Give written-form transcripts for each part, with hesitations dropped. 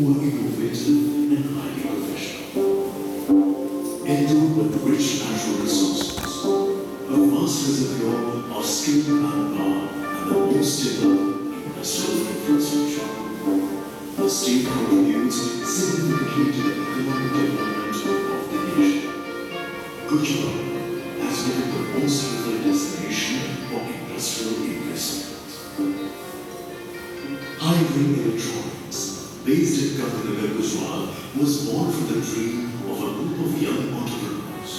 who are innovative and highly professional. Endowed with rich natural resources, a vast reservoir of skill and power, and the most developed industrial infrastructure. The state contributes significantly to the economic development of the nation. Gujarat has become the most preferred destination for industrial investment. Highring Electronics, based in Gandhinagar, Gujarat, was born from the dream of a group of young entrepreneurs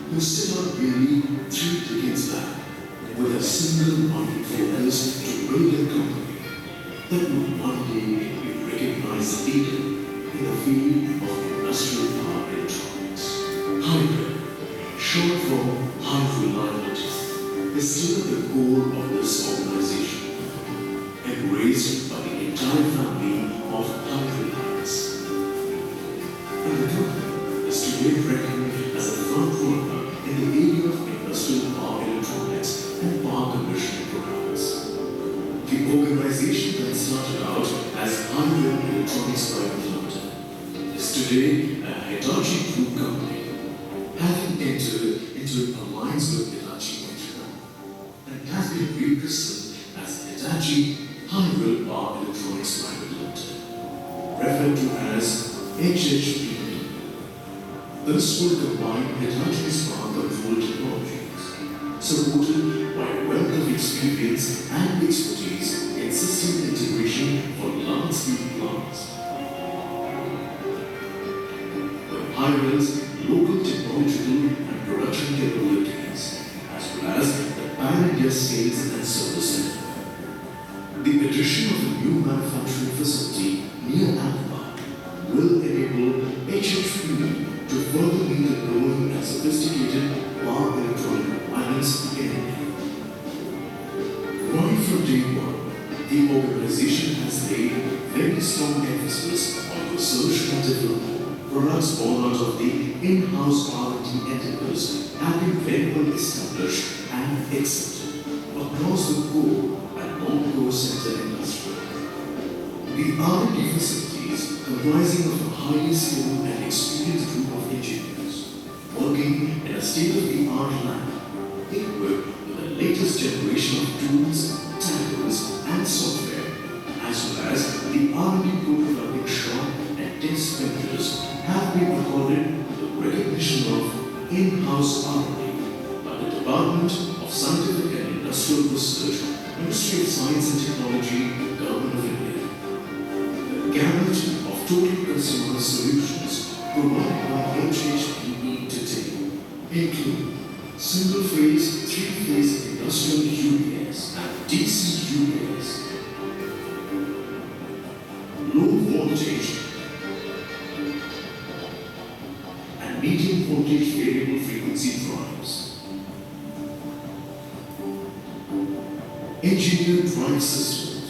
who set out nearly 3 decades back with a single-minded focus to build a company that would one day be recognized leader in the field of industrial power electronics. Hybrid, short for high reliability, is still at the core of this organization, embraced by the entire family of Hybrid Heights. And the company is today reckoned as a front runner in the area of industrial power electronics and power conversion products. The organization that started out as Hybrid Electronics Private Limited is today a Hitachi Group company, having entered into an alliance with Hitachi Vajra, and has been rechristened as Hitachi Hybrid Power Electronics Private Limited, referred to as HHPE. This will combine Hitachi's power control technologies, supported by a wealth of experience and expertise in system integration for large-scale plants. With Hybrid's local technological and production capabilities, as well as the pan-India sales and service center. The addition of a new manufacturing facility near Ahmedabad will enable HHPE to further meet the growing and sophisticated power electronic requirements in India. Right from day one, the organization has laid very strong emphasis on research and development. Products born out of the in-house R&D endeavors have been very well established and accepted across the core and non-core sector industry. The R&D facilities, comprising of a highly skilled and experienced group of engineers, working in a state-of-the-art lab, equipped with the latest generation of tools, tackles, and software, as well as the R&D prototyping shop and test centers, have been accorded with the recognition of in-house R&D by the Department of Scientific and Industrial Research, Ministry of Science and Technology, Government of India. The gamut of total consumer solutions provided by HHPE today include single-phase, three-phase industrial UPS and DC UPS, low voltage and medium voltage variable frequency drives, engineered drive systems,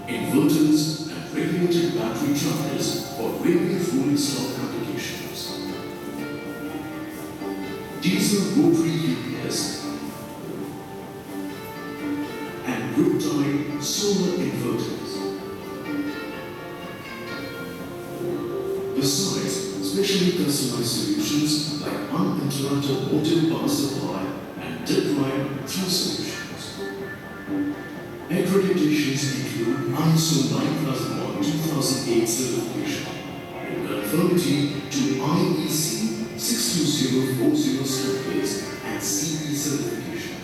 inverters and regulated battery chargers for railway rolling stock applications, diesel rotary UPS and group-tied solar inverters. Besides, specially customized solutions like uninterrupted motive power supply and dead-drive through solutions. Accreditations include ISO 9001 2008 certification in conformity to IEC 62040 standards and CE certification.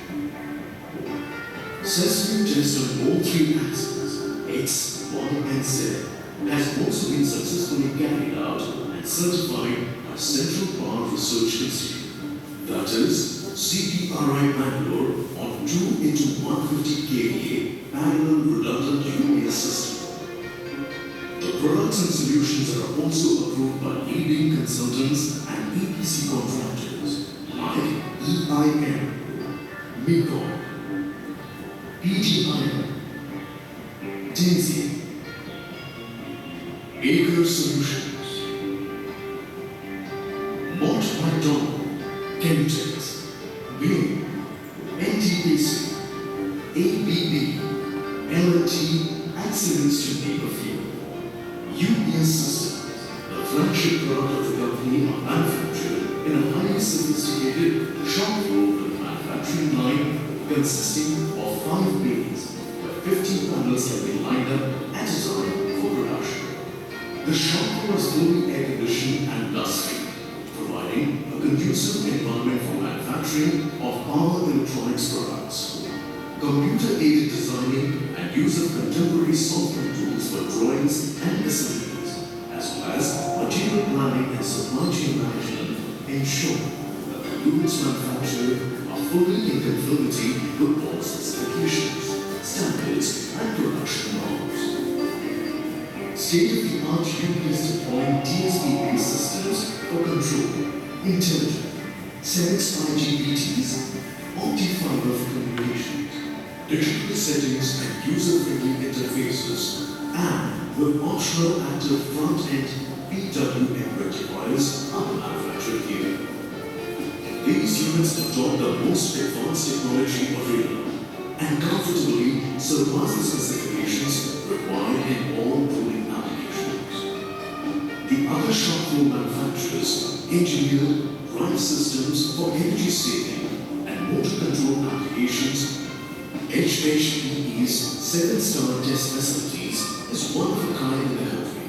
Successful test on all 3 axes, X, Y, and Z, has also been successfully carried out and certified by Central Power Research Institute, that is, CPRI Bangalore, on 2 into 150 kVA parallel redundant UPS system. The products and solutions are also approved by leading consultants and EPC contractors like EIM, Mecon, PGIM, Daisy, Baker Solutions, Mott MacDonald, Chemtex, Bain, NTPC, ABB, L&T, and Siemens to name a few. UPS Systems, the flagship product of the company, are manufactured in a highly sophisticated shop floor manufacturing line consisting of 5 bays where 50 panels can be lined up at a time for production. The shop floor is fully air conditioned and dust-free, providing a conducive environment for manufacturing of power electronics products. Computer-aided designing and use of contemporary software tools for drawings and assemblies, as well as material planning and supply chain management, ensure that the units manufactured are fully in conformity with all specifications, standards, and production norms. State-of-the-art UPS deploying DSP-based systems for control, intelligent, Senex IGBTs, opti-fiber for communications, digital settings and user-friendly interfaces, and with optional active front-end PWM rectifiers are manufactured here. These units adopt the most advanced technology available and comfortably surpass the specifications required in all cooling applications. The other shop floor manufacturers engineer drive systems for energy saving and motor control applications. HHPE's 7-star test facilities is one of a kind in the country.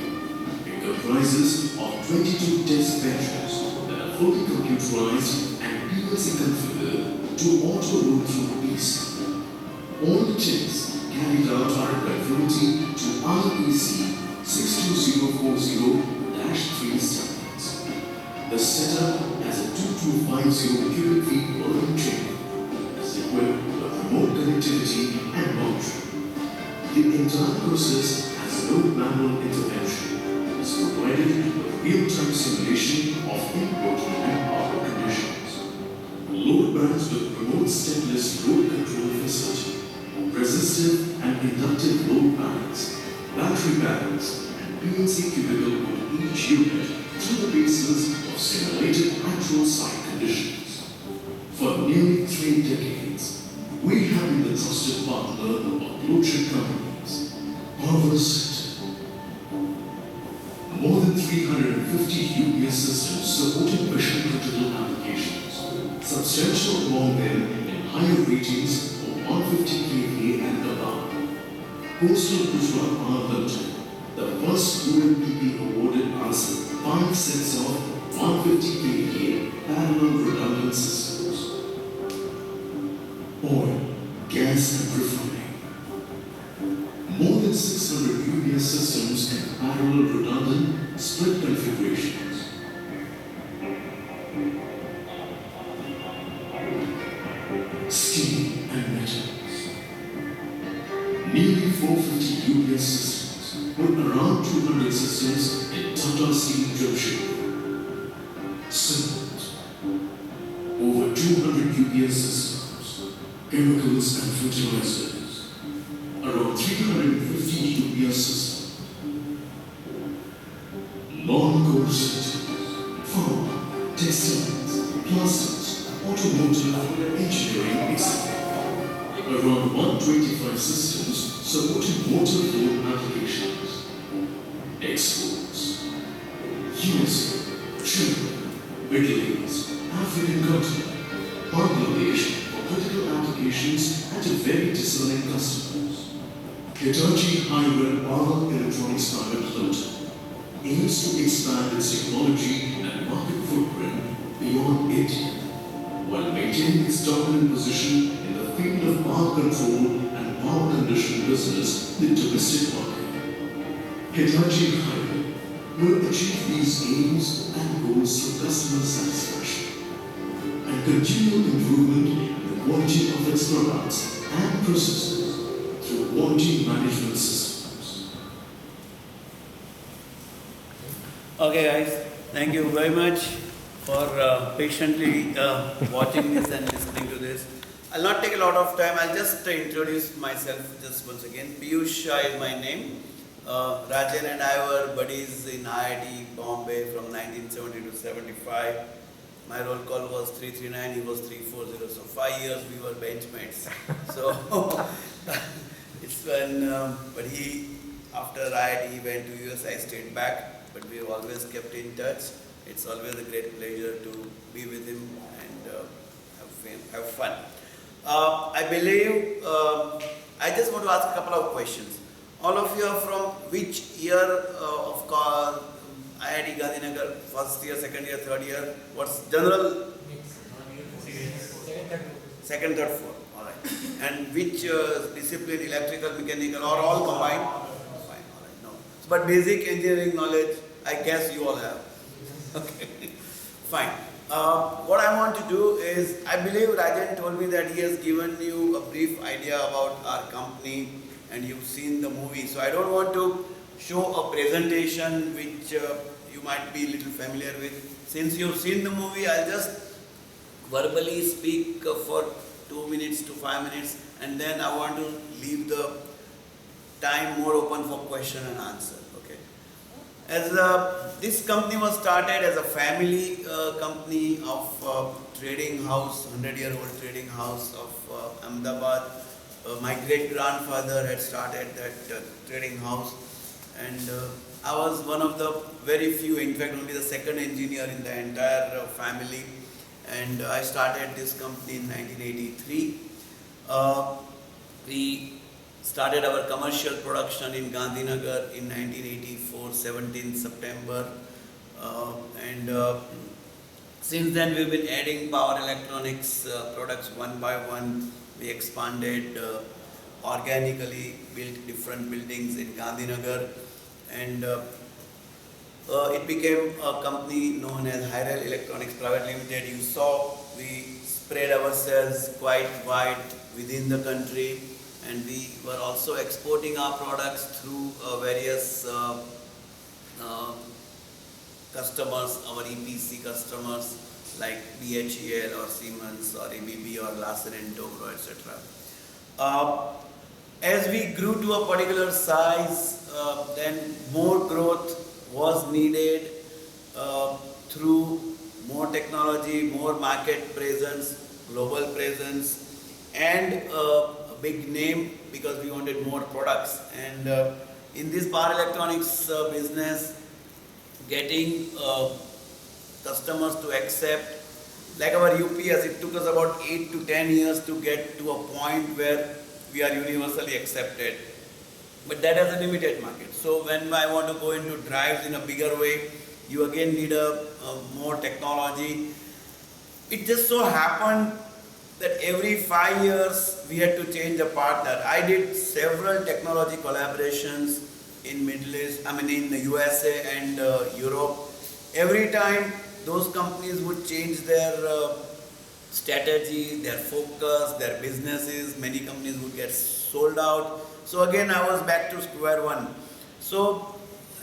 It comprises of 22 test benches that are fully computerized and PLC configured to auto-roll through PC. All the tests carried out are in conformity to REC 62040-3 standards. The setup has a 2250 cubic feet rolling chamber. Is equipped with remote connectivity and monitoring. The entire process has no manual intervention. It is provided with real-time simulation of input and power conditions. Load bands with remote stepless load control facility. Resistive and inductive load panels, battery panels, and PLC cubicle on each unit through the basis of simulated actual site conditions. For nearly 3 decades, we have been the trusted partner of blue-chip companies. Harvest, more than 350 UPS systems supporting mission-critical applications, substantial among them in higher ratings 150 kVA and above. Coastal Gujarat Power Limited, the first UNPP awarded us 5 sets of 150 kVA parallel redundant systems. Oil, gas and refining. More than 600 UPS systems in parallel redundant split configurations. Steel and metals. Nearly 450 UPS systems with around 200 systems in Tata Steel drip shipping. Cement. Over 200 UPS systems, chemicals and fertilizers. Around 350 UPS systems. Non-core sectors, pharma, textiles, plastics, automotive, engineering, etc. Around 125 systems supporting motor flow applications. Exports. USA, China, Middle East, African continent, Bangladesh for critical applications and to very discerning customers. Hitachi High-Red Power Electronics Private Limited aims to expand its technology and market footprint beyond India, while maintaining its dominant position in the field of power control and power conditioning business in the domestic market. Hitachi High will achieve these aims and goals through customer satisfaction and continual improvement in the quality of its products and processes through quality management systems. Okay guys, thank you very much for patiently watching this and listening to this. I'll not take a lot of time. I'll just introduce myself just once again. Piyush Shah is my name. Rajan and I were buddies in IIT Bombay from 1970 to 75. My roll call was 339, he was 340. So 5 years we were benchmates. So it's when but after IIT, he went to US. I stayed back, but we've always kept in touch. It's always a great pleasure to be with him and have fun. I believe I just want to ask a couple of questions. All of you are from which year of IIT Gandhinagar? First year, second year, third year? What's general? Second, third, fourth. All right. And which discipline? Electrical, mechanical, or all combined? Fine. All right. No. But basic engineering knowledge, I guess you all have. Okay. Fine. What I want to do is, I believe Rajan told me that he has given you a brief idea about our company and you've seen the movie. So I don't want to show a presentation which you might be a little familiar with. Since you've seen the movie, I'll just verbally speak for 2 minutes to 5 minutes, and then I want to leave the time more open for question and answer. Okay. As this company was started as a family company of trading house, 100-year-old trading house of Ahmedabad. My great grandfather had started that trading house, and I was one of the very few, in fact only the second engineer in the entire family. And I started this company in 1983. We started our commercial production in Gandhinagar in 1984, 17th September. Since then we've been adding power electronics products one by one. We expanded organically, built different buildings in Gandhinagar, and it became a company known as Hyrel Electronics Private Limited. You saw we spread ourselves quite wide within the country, and we were also exporting our products through various customers, our EPC customers like BHEL or Siemens or ABB or Larsen & Toubro, etc. As we grew to a particular size, then more growth was needed through more technology, more market presence, global presence, and a big name, because we wanted more products. And in this power electronics business, getting customers to accept, like our UPS, it took us about 8 to 10 years to get to a point where we are universally accepted. But that has a limited market. So when I want to go into drives in a bigger way, you again need a more technology. It just so happened that every 5 years we had to change a partner. I did several technology collaborations in Middle East, in the USA and Europe. Every time those companies would change their strategy, their focus, their businesses, many companies would get sold out. So again, I was back to square one. So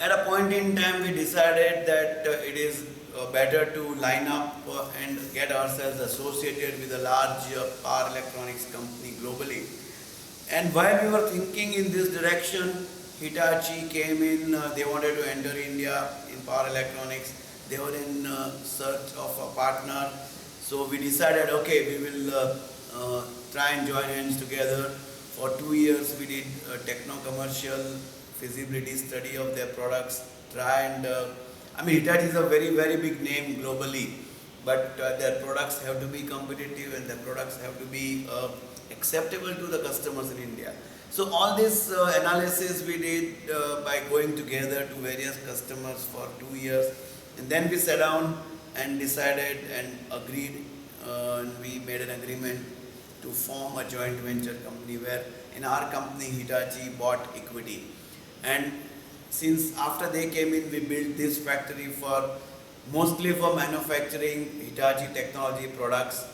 at a point in time, we decided that it is better to line up and get ourselves associated with a large power electronics company globally. And while we were thinking in this direction, Hitachi came in, they wanted to enter India in power electronics. They were in search of a partner. So we decided, okay, we will try and join hands together. For 2 years, we did a techno-commercial feasibility study of their products. Hitachi is a very, very big name globally, but their products have to be competitive and their products have to be acceptable to the customers in India. So all this analysis we did by going together to various customers for 2 years, and then we sat down and decided and agreed, and we made an agreement to form a joint venture company where in our company Hitachi bought equity. And since after they came in, we built this factory mostly for manufacturing Hitachi technology products.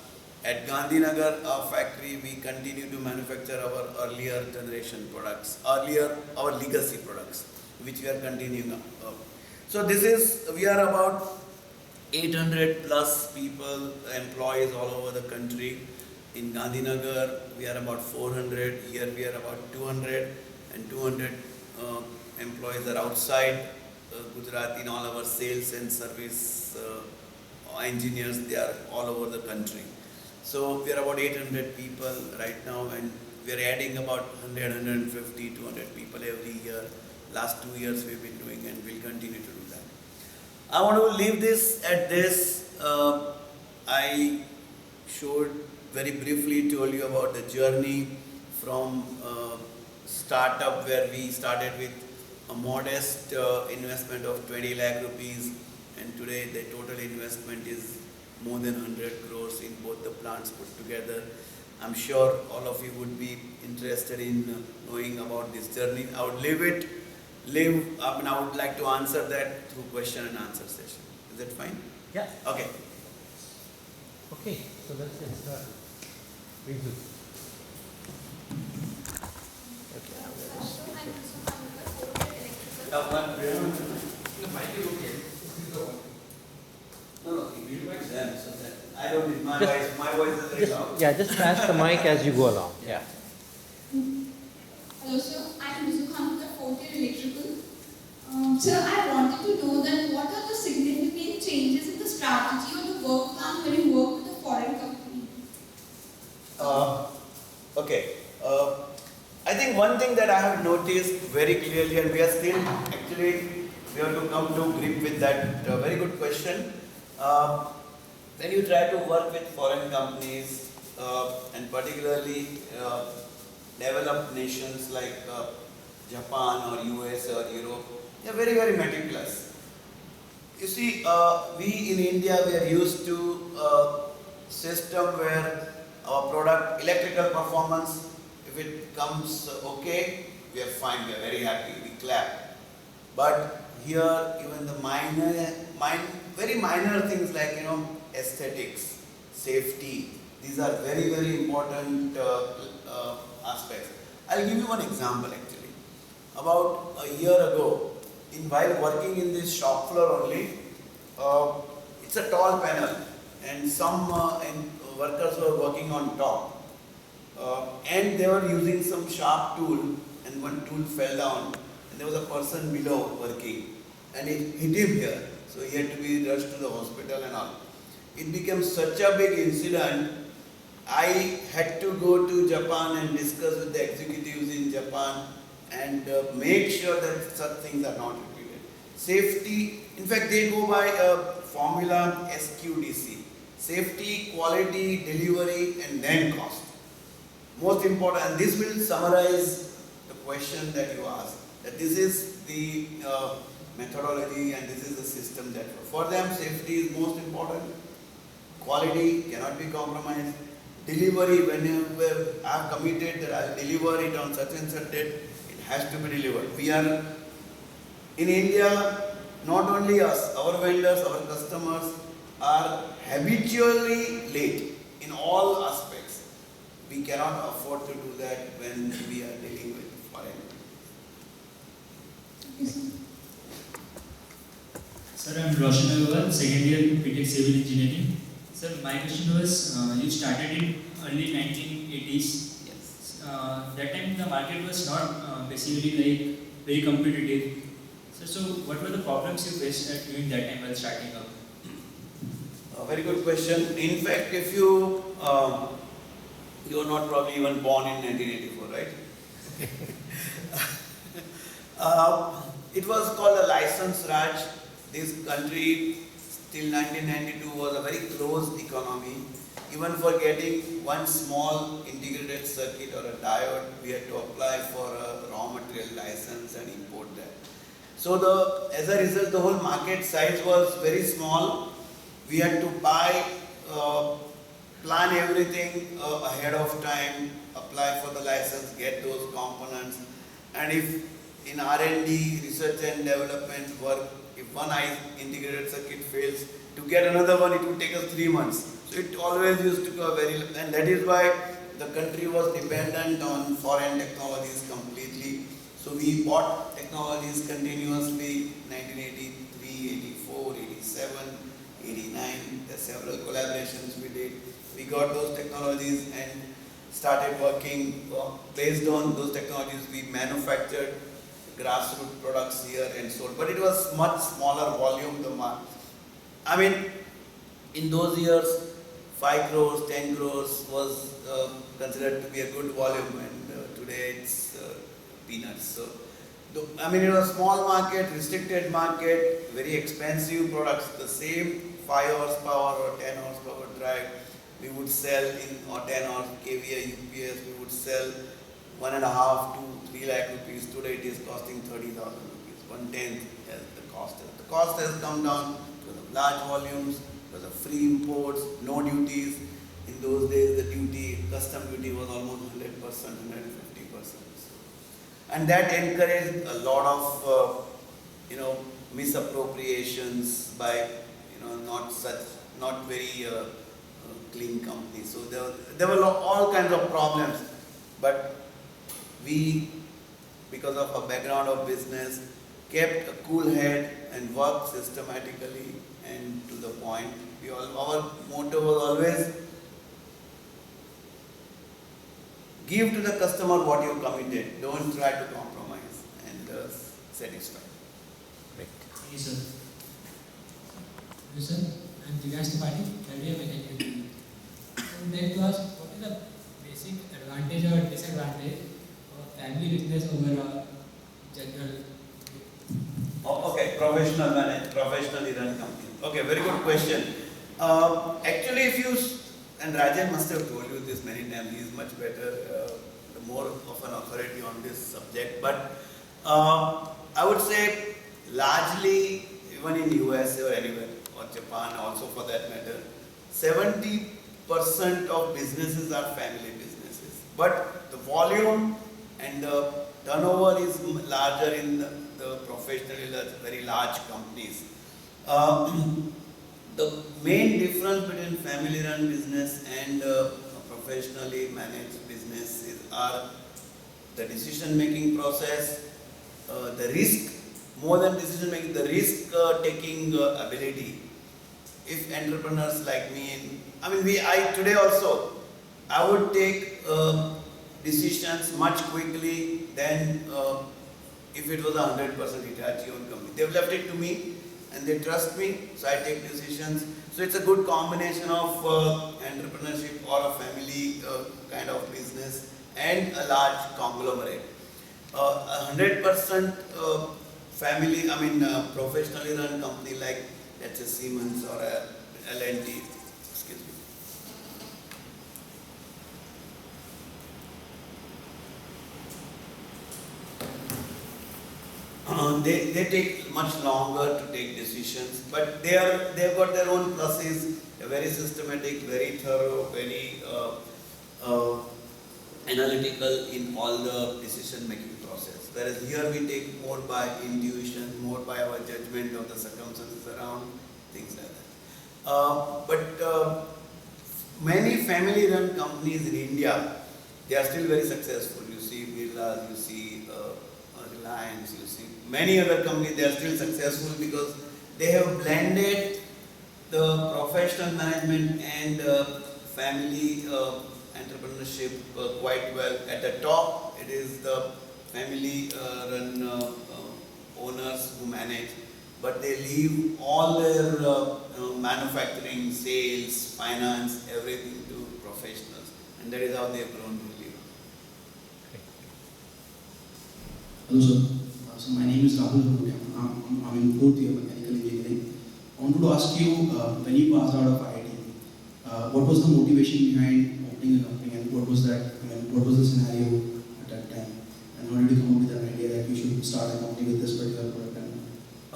At Gandhinagar, our factory, we continue to manufacture our earlier generation products, our legacy products, which we are continuing. So we are about 800 plus people, employees all over the country. In Gandhinagar, we are about 400. Here we are about 200, and 200 employees are outside Gujarat in all our sales and service engineers. They are all over the country. So we are about 800 people right now, and we are adding about 100, 150, 200 people every year. Last 2 years we've been doing, and we'll continue to do that. I want to leave this at this. I showed very briefly, told you about the journey from startup where we started with a modest investment of 20 lakh rupees, and today the total investment is more than 100 crores in both the plants put together. I'm sure all of you would be interested in knowing about this journey. I would I would like to answer that through question and answer session. Is that fine? Yeah. Okay. Okay, so let's get started. Very good. Okay. I don't need my voice. My voice is very loud. Yeah, just pass the mic as you go along. Yeah. Hello sir, I am Mizu Khan with Fortier Electrical. Sir, I wanted to know that what are the significant changes in the strategy or the work plan when you work with a foreign company? Okay. I think one thing that I have noticed very clearly, and we are still actually, we have to come to grip with that. Very good question. When you try to work with foreign companies, and particularly developed nations like Japan or US or Europe, they are very, very meticulous. You see, we in India, we are used to a system where our product, electrical performance, if it comes okay, we are fine, we are very happy, we clap. But here, even the very minor things like, aesthetics, safety, these are very, very important aspects. I'll give you one example actually. About a year ago, while working in this shop floor only, it's a tall panel, and some workers were working on top. And they were using some sharp tool, and one tool fell down, and there was a person below working, and it hit him here, so he had to be rushed to the hospital and all. It became such a big incident, I had to go to Japan and discuss with the executives in Japan and make sure that such things are not repeated. Safety, in fact they go by a formula SQDC, safety, quality, delivery, and then cost. Most important, and this will summarize the question that you asked, that this is the methodology and this is the system that for them safety is most important, quality cannot be compromised, delivery, whenever I have committed that I will deliver it on such and such date, it has to be delivered. We are in India, not only us, our vendors, our customers are habitually late in all aspects. We cannot afford to do that when we are dealing with foreign. Sir, I am Roshan Agarwal, second year BTech Civil Engineering. Sir, my question was, you started in early 1980s. Yes. That time the market was not basically like very competitive. So what were the problems you faced during that time while starting up? A very good question. In fact, if you are not probably even born in 1984, right? It was called a license Raj. This country till 1992 was a very closed economy. Even for getting one small integrated circuit or a diode, we had to apply for a raw material license and import that. So as a result, the whole market size was very small. We had to buy, plan everything ahead of time, apply for the license, get those components, and if in R&D, research and development work, if one integrated circuit fails, to get another one it would take us 3 months. So it always used to go and that is why the country was dependent on foreign technologies completely. So we bought technologies continuously, 1983, 84, 87, 89, there are several collaborations we did. We got those technologies and started working based on those technologies. We manufactured grassroots products here and sold, but it was much smaller volume. I mean, in those years, 5 crores, 10 crores was considered to be a good volume, and today it's peanuts. So, I mean, it was small market, restricted market, very expensive products. The same 5 horsepower or 10 horsepower drive we would sell in, or 10 or kVA UPS, we would sell 1.5 to 3 lakh rupees. Today it is costing 30,000 rupees, 1/10 as the cost. The cost has come down because of large volumes, because of free imports, no duties. In those days, the duty, custom duty was almost 100%, 150%. And that encouraged a lot of, misappropriations by, not very clean companies. So there were all kinds of problems. But we, because of our background of business, kept a cool head and worked systematically and to the point. Our motto was always give to the customer what you committed. Don't try to compromise, and satisfy. Great. Thank you, sir. Thank you, sir. I'm Divyas Tripathi, career mechanical. I would like to ask, what is the basic advantage or disadvantage of family business over a general? Okay, professionally run company. Okay, very good question. Actually, and Rajan must have told you this many times, he is much better, more of an authority on this subject. But I would say largely, even in US or anywhere, or Japan also for that matter, 70% of businesses are family businesses. But the volume and the turnover is larger in the professionally very large companies. The main difference between family-run business and professionally managed business are the decision-making process, the risk, more than decision-making, the risk-taking ability. If entrepreneurs like me, today also, I would take decisions much quickly than if it was a 100% Hitachi-owned company. They've left it to me, and they trust me, so I take decisions. So it's a good combination of entrepreneurship or a family kind of business and a large conglomerate. 100% family, professionally run company like, let's say, Siemens or L&T, excuse me. They take much longer to take decisions, but they've got their own pluses. They're very systematic, very thorough, very analytical in all the decision-making process. Whereas here we take more by intuition, more by our judgment of the circumstances around, things like that. But many family-run companies in India, they are still very successful. You see Birlas, you see Reliance, you see many other companies, they are still successful because they have blended the professional management and family entrepreneurship quite well. At the top, it is the family-run owners who manage, but they leave all their manufacturing, sales, finance, everything to professionals, and that is how they have grown really well. Hello sir. So my name is Rahul Bhutia. I'm in 4th year mechanical engineering. I wanted to ask you, when you passed out of IIT, what was the motivation behind opening a company, and what was the scenario at that time? And how did you come up with an idea that you should start a company with this particular product?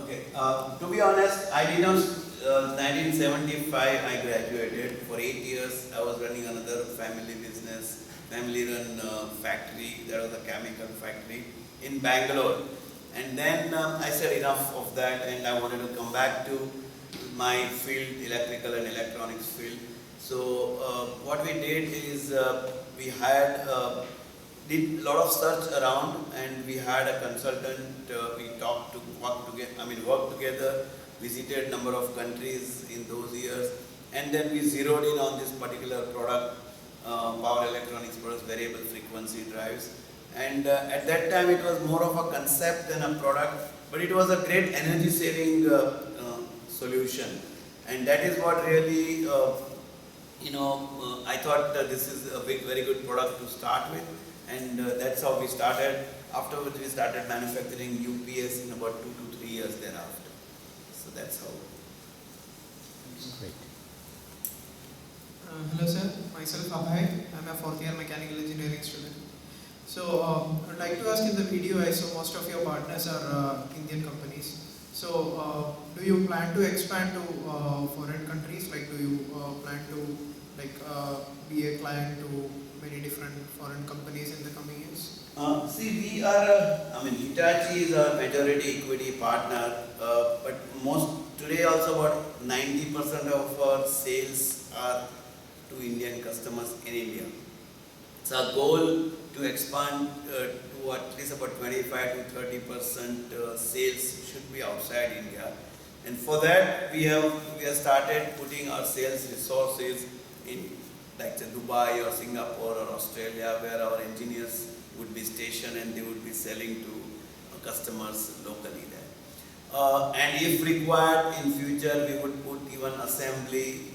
Okay, to be honest, I did not, 1975 I graduated. For 8 years I was running another family business, family-run factory, that was a chemical factory in Bangalore. And then I said enough of that, and I wanted to come back to my field, electrical and electronics field. So what we did is we did a lot of search around, and we had a consultant. We worked together, visited number of countries in those years, and then we zeroed in on this particular product, power electronics products, variable frequency drives. And at that time it was more of a concept than a product, but it was a great energy saving solution. And that is what really I thought this is a very good product to start with, and that's how we started. Afterwards, we started manufacturing UPS in about 2 to 3 years thereafter. So that's how. Great. Hello sir, myself Abhay. I'm a fourth year mechanical engineering student. So I'd like to ask, in the video I saw most of your partners are Indian companies. So do you plan to expand to foreign countries? Like, do you plan to be a client to many different foreign companies in the coming years? See, we are, Hitachi is our majority equity partner, but today also about 90% of our sales are to Indian customers in India. It's our goal to expand to at least about 25 to 30% sales should be outside India. And for that, we have started putting our sales resources in like Dubai or Singapore or Australia, where our engineers would be stationed and they would be selling to customers locally there. And if required in future, we would put even assembly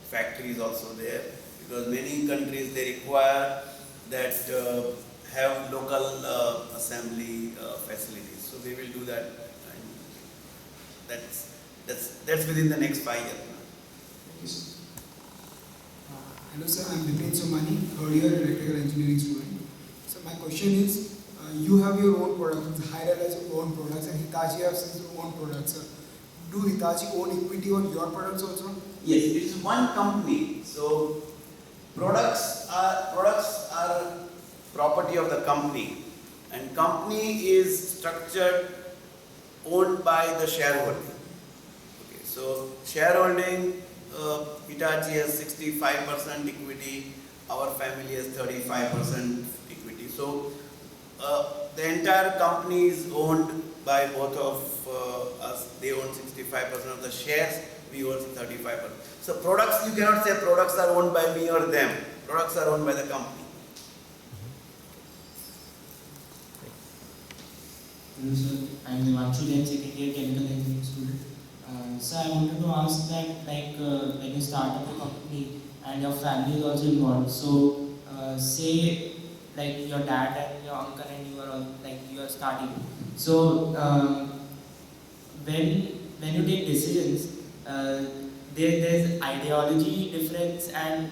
factories also there, because many countries they require that have local assembly facilities. So we will do that, and that's within the next 5 years. Thank you, sir. Hello sir, I'm Vipin Somani, third year electrical engineering student. So my question is, you have your own products, Hyrel has your own products, and Hitachi has his own products. Sir. Do Hitachi own equity on your products also? Yes, it is one company. So products are property of the company, and company is structured owned by the shareholder. Okay, so shareholding, Hitachi has 65% equity, our family has 35% equity. So the entire company is owned by both of us. They own 65% of the shares, we own 35%. So products, you cannot say products are owned by me or them. Products are owned by the company. Hello sir, I am Devanshu Jain, second year chemical engineering student. So I wanted to ask that, when you start up a company and your family is also involved, so say your dad and your uncle and you are all, you are starting. So when you take decisions, there's ideology difference and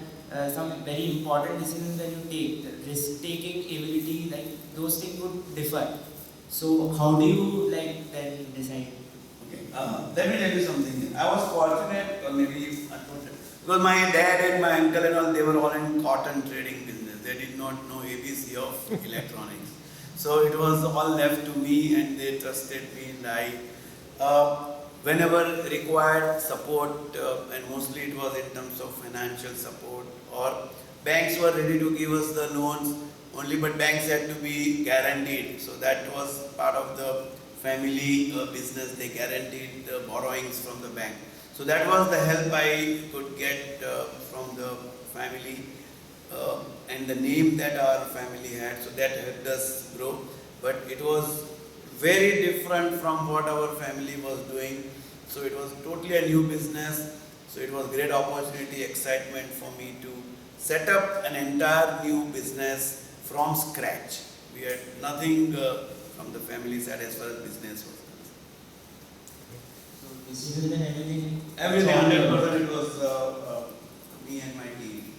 some very important decisions when you take, risk taking ability, those things would differ. So how do you then decide? Okay. Let me tell you something. I was fortunate, or maybe unfortunate, because my dad and my uncle and all, they were all in cotton trading business. They did not know ABC of electronics. So it was all left to me, and they trusted me, and I, whenever required support, and mostly it was in terms of financial support, or banks were ready to give us the loans only, but banks had to be guaranteed. So that was part of the family business. They guaranteed the borrowings from the bank. So that was the help I could get from the family, and the name that our family had. So that helped us grow. But it was very different from what our family was doing. So it was totally a new business. So it was great opportunity, excitement for me to set up an entire new business from scratch. We had nothing from the family side as far as business was concerned. So decisions and everything? Everything, 100% it was me and my team.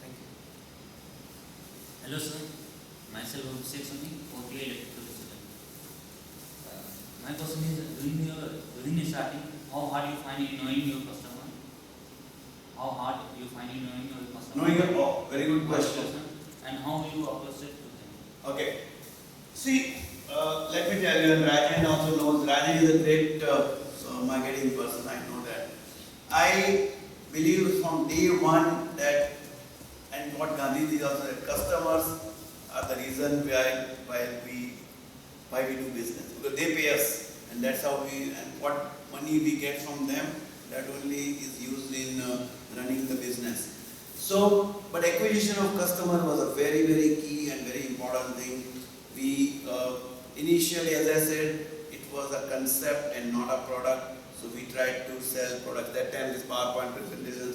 Thank you. Hello sir, myself Abhishek Soni, OTA electrical student. My question is, during the starting, how hard you find in knowing your customer? How hard you find in knowing your customer? Very good question. And how you approach it to them? Okay. See, let me tell you, and Rajan also knows, Rajan is a great marketing person, I know that. I believe from day one that, and what Gandhi also said, customers are the reason why we do business. Because they pay us, and that's how and what money we get from them, that only is used in running the business. So, but acquisition of customer was a very key and very important thing. We initially, as I said, it was a concept and not a product. So we tried to sell products. That time this PowerPoint presentation